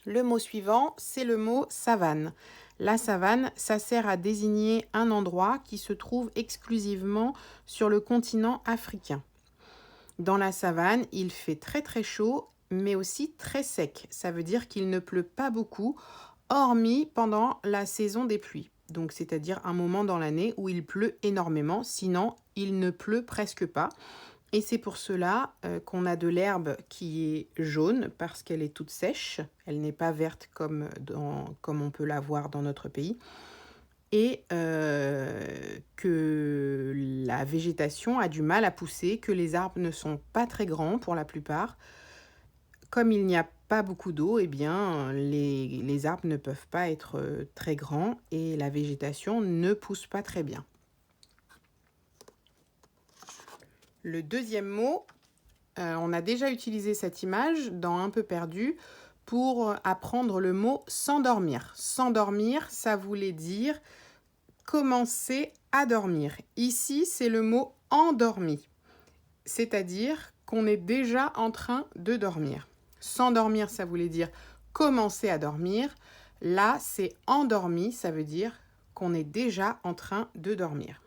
Le mot suivant, c'est le mot savane. La savane, ça sert à désigner un endroit qui se trouve exclusivement sur le continent africain. Dans la savane, il fait très très chaud, mais aussi très sec. Ça veut dire qu'il ne pleut pas beaucoup, hormis pendant la saison des pluies. Donc, c'est-à-dire un moment dans l'année où il pleut énormément, sinon il ne pleut presque pas. Et c'est pour cela qu'on a de l'herbe qui est jaune parce qu'elle est toute sèche. Elle n'est pas verte comme on peut la voir dans notre pays. Et que la végétation a du mal à pousser, que les arbres ne sont pas très grands pour la plupart. Comme il n'y a pas beaucoup d'eau, eh bien, les arbres ne peuvent pas être très grands et la végétation ne pousse pas très bien. Le deuxième mot, on a déjà utilisé cette image dans Un peu perdu pour apprendre le mot s'endormir. S'endormir, ça voulait dire commencer à dormir. Ici, c'est le mot endormi, c'est-à-dire qu'on est déjà en train de dormir. S'endormir, ça voulait dire commencer à dormir. Là, c'est endormi, ça veut dire qu'on est déjà en train de dormir.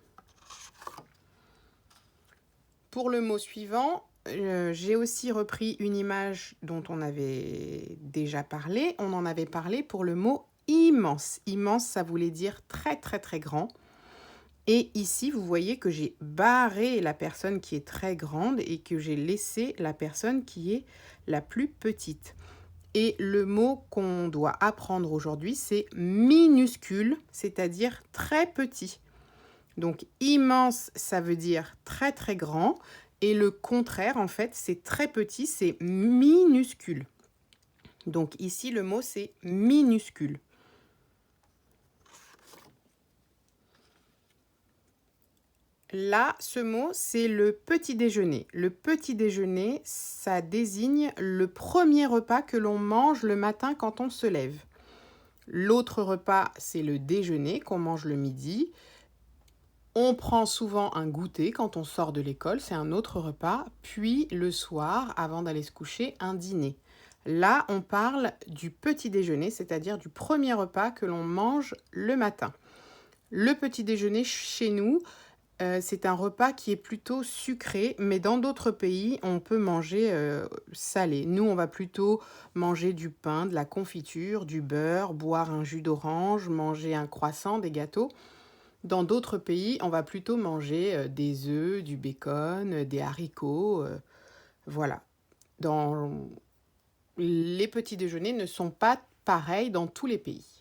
Pour le mot suivant, j'ai aussi repris une image dont on avait déjà parlé. On en avait parlé pour le mot immense. Immense, ça voulait dire très très très grand. Et ici, vous voyez que j'ai barré la personne qui est très grande et que j'ai laissé la personne qui est la plus petite. Et le mot qu'on doit apprendre aujourd'hui, c'est minuscule, c'est-à-dire très petit. Donc immense, ça veut dire très très grand. Et le contraire, en fait, c'est très petit, c'est minuscule. Donc ici, le mot, c'est minuscule. Là, ce mot, c'est le petit déjeuner. Le petit déjeuner, ça désigne le premier repas que l'on mange le matin quand on se lève. L'autre repas, c'est le déjeuner qu'on mange le midi. On prend souvent un goûter quand on sort de l'école, c'est un autre repas. Puis le soir, avant d'aller se coucher, un dîner. Là, on parle du petit déjeuner, c'est-à-dire du premier repas que l'on mange le matin. Le petit déjeuner chez nous, c'est un repas qui est plutôt sucré, mais dans d'autres pays, on peut manger salé. Nous, on va plutôt manger du pain, de la confiture, du beurre, boire un jus d'orange, manger un croissant, des gâteaux. Dans d'autres pays, on va plutôt manger des œufs, du bacon, des haricots. Voilà. Les petits déjeuners ne sont pas pareils dans tous les pays.